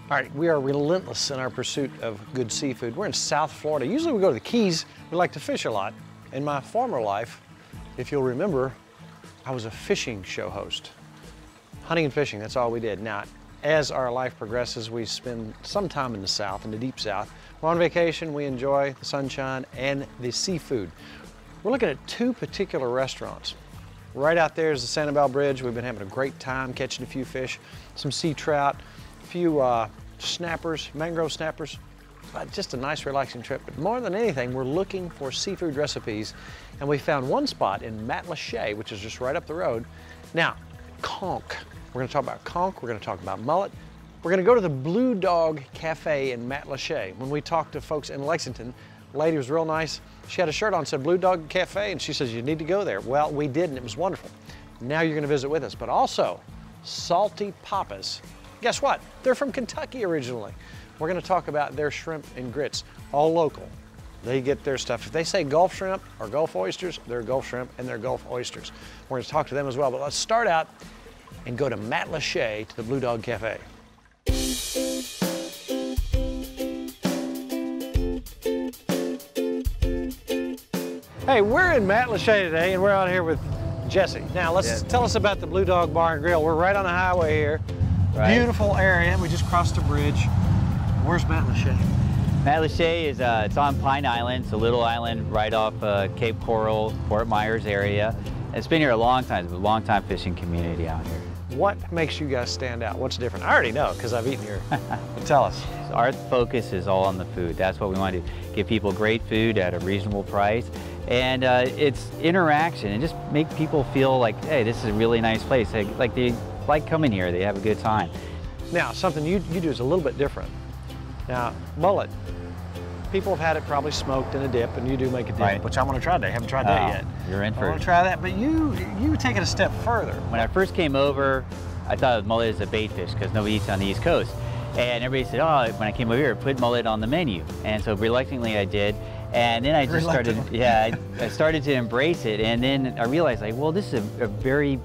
All right, we are relentless in our pursuit of good seafood. We're in South Florida. Usually we go to the Keys. We like to fish a lot. In my former life, if you'll remember, I was a fishing show host. Hunting and fishing, that's all we did. Now, as our life progresses, we spend some time in the South, in the deep South. We're on vacation, we enjoy the sunshine and the seafood. We're looking at two particular restaurants. Right out there is the Sanibel Bridge. We've been having a great time catching a few fish, some sea trout, a few snappers, mangrove snappers. Just a nice relaxing trip. But more than anything, we're looking for seafood recipes. And we found one spot in Matlacha, which is just right up the road. Now, conch. We're gonna talk about conch, we're gonna talk about mullet. We're gonna go to the Blue Dog Cafe in Matlacha. When we talked to folks in Lexington, the lady was real nice. She had a shirt on, said Blue Dog Cafe, and she says, you need to go there. Well, we did, and it was wonderful. Now you're gonna visit with us, but also Salty Papas. Guess what? They're from Kentucky originally. We're gonna talk about their shrimp and grits, all local. They get their stuff. If they say Gulf shrimp or Gulf oysters, they're Gulf shrimp and they're Gulf oysters. We're gonna talk to them as well, but let's start out and go to Matlacha to the Blue Dog Cafe. Hey, we're in Matlacha today and we're out here with Jesse. Now let's tell us about the Blue Dog Bar and Grill. We're right on the highway here. Right. Beautiful area. We just crossed the bridge. Where's Matlacha? Matlacha is it's on Pine Island. It's a little island right off Cape Coral, Fort Myers area. It's been here a long time. It's a long time fishing community out here. What makes you guys stand out? What's different? I already know because I've eaten here. But tell us. So our focus is all on the food. That's what we want to do. Give people great food at a reasonable price. And it's interaction and just make people feel like, hey, this is a really nice place. They like coming here. They have a good time. Now, something you do is a little bit different. Now, mullet. People have had it probably smoked in a dip, and you do make a dip, right, which I want to try today. I haven't tried that yet. You're in for it. I want to try that, but you take it a step further. When I first came over, I thought mullet is a bait fish because nobody eats on the East Coast. And everybody said, oh, when I came over here, put mullet on the menu. And so reluctantly I did. And then I just started, I started to embrace it. And then I realized, like, well, this is a very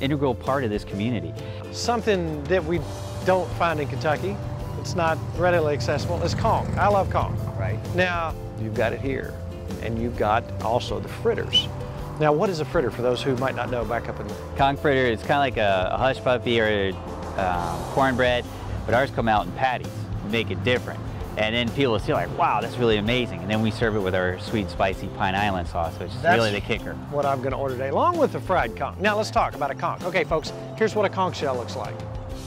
integral part of this community. Something that we don't find in Kentucky, it's not readily accessible, is conch. I love conch. Right. Now, you've got it here, and you've got also the fritters. Now, what is a fritter for those who might not know back up in the... Conch fritter is kind of like a hush puppy or cornbread, but ours come out in patties, make it different. And then people will see like, wow, that's really amazing. And then we serve it with our sweet, spicy Pine Island sauce, which is really the kicker. What I'm gonna order today, along with the fried conch. Now let's talk about a conch. Okay, folks, here's what a conch shell looks like.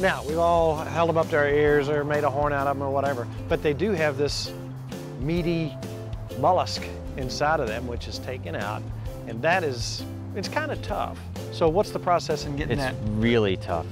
Now, we've all held them up to our ears or made a horn out of them or whatever, but they do have this meaty mollusk inside of them, which is taken out. And that is, it's kind of tough. So what's the process in getting that? It's really tough.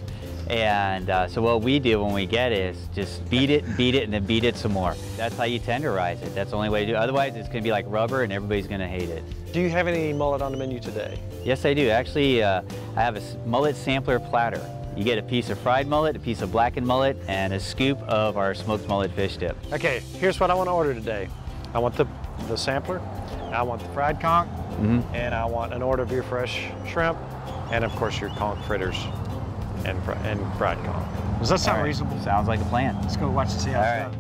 And so what we do when we get it is just beat it, and then beat it some more. That's how you tenderize it. That's the only way to do it. Otherwise, it's going to be like rubber and everybody's going to hate it. Do you have any mullet on the menu today? Yes, I do. Actually, I have a mullet sampler platter. You get a piece of fried mullet, a piece of blackened mullet, and a scoop of our smoked mullet fish dip. Okay, here's what I want to order today. I want the sampler, I want the fried conch, and I want an order of your fresh shrimp, and of course your conch fritters and fried conch. Does that sound reasonable? Sounds like a plan. Let's go watch and see how it's done.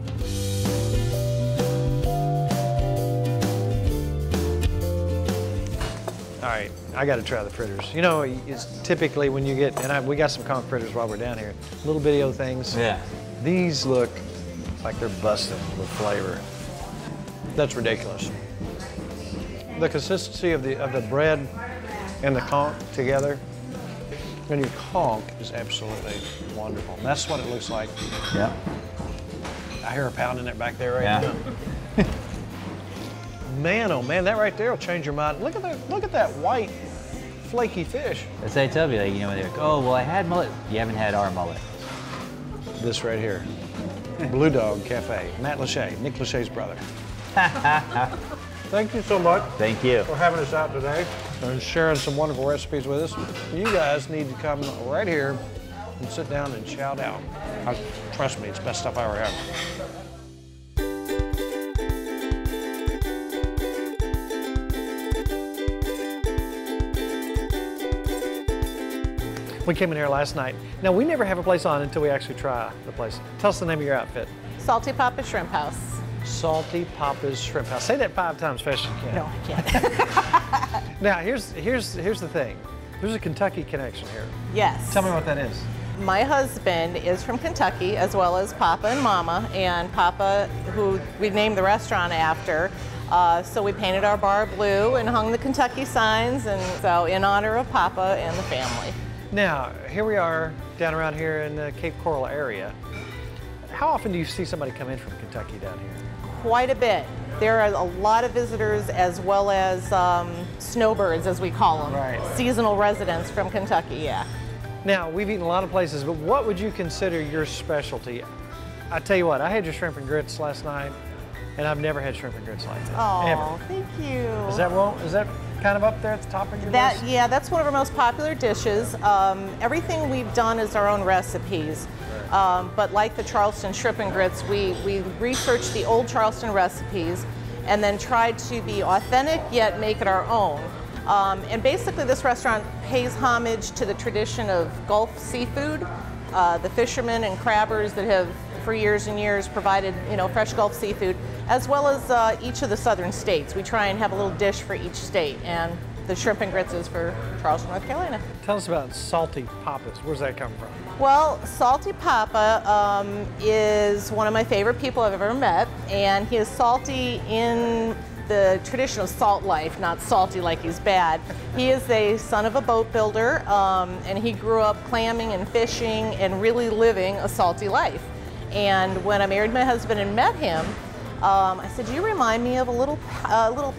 All right, I got to try the fritters. You know, it's typically when you get, and we got some conch fritters while we're down here, little video things. Yeah. These look like they're busted with flavor. That's ridiculous. The consistency of the bread and the conch together, and your conch is absolutely wonderful. And that's what it looks like. Yeah. I hear a pounding it back there right now. Man, oh man, that right there will change your mind. Look at that white, flaky fish. That's what I tell you, like, you know, they're like, oh, well, I had mullet. You haven't had our mullet. This right here, Blue Dog Cafe, Matt Lachey, Nick Lachey's brother. Thank you so much. Thank you. For having us out today and sharing some wonderful recipes with us. You guys need to come right here and sit down and chow down. Trust me, it's the best stuff I ever had. We came in here last night. Now, we never have a place on until we actually try the place. Tell us the name of your outfit. Salty Papa Shrimp House. Salty Papa's Shrimp House. Say that 5 times fast as you can. No, I can't. Now, here's the thing. There's a Kentucky connection here. Yes. Tell me what that is. My husband is from Kentucky, as well as Papa and Mama, and Papa, who we named the restaurant after. So we painted our bar blue and hung the Kentucky signs, and so in honor of Papa and the family. Now, here we are down around here in the Cape Coral area. How often do you see somebody come in from Kentucky down here? Quite a bit. There are a lot of visitors, as well as snowbirds, as we call them. Right. Seasonal residents from Kentucky, yeah. Now, we've eaten a lot of places, but what would you consider your specialty? I tell you what, I had your shrimp and grits last night, and I've never had shrimp and grits like that. Oh, ever. thank you. Is that kind of up there at the top of your list? Yeah, that's one of our most popular dishes. Everything we've done is our own recipes. But like the Charleston shrimp and grits, we researched the old Charleston recipes and then tried to be authentic yet make it our own. And basically this restaurant pays homage to the tradition of Gulf seafood, the fishermen and crabbers that have for years and years provided fresh Gulf seafood, as well as each of the southern states. We try and have a little dish for each state, and the shrimp and grits is for Charleston, North Carolina. Tell us about Salty Papa's. Where's that come from? Well, Salty Papa is one of my favorite people I've ever met, and he is salty in the tradition of salt life, not salty like he's bad. He is a son of a boat builder, and he grew up clamming and fishing and really living a salty life. And when I married my husband and met him, I said, you remind me of a little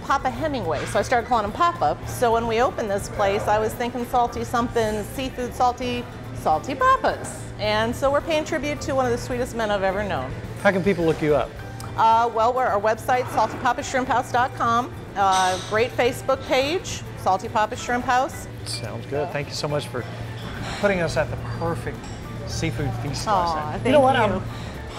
Papa Hemingway. So I started calling him Papa. So when we opened this place, I was thinking salty something, seafood salty Papas. And so we're paying tribute to one of the sweetest men I've ever known. How can people look you up? Well, our website, saltypapashrimphouse.com. Great Facebook page, Salty Papa Shrimp House. Sounds good. Thank you so much for putting us at the perfect seafood feast last night. Thank you know what? you.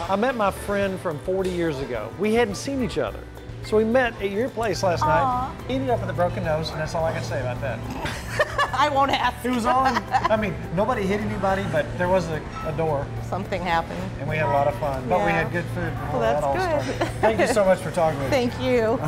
I met my friend from 40 years ago. We hadn't seen each other. So we met at your place last night, ended up with a broken nose, and that's all I can say about that. I won't ask. It was all, nobody hit anybody, but there was a door. Something happened. And we had a lot of fun, but we Yeah. had good food. Well, that's good. Thank you so much for talking with me. Thank you.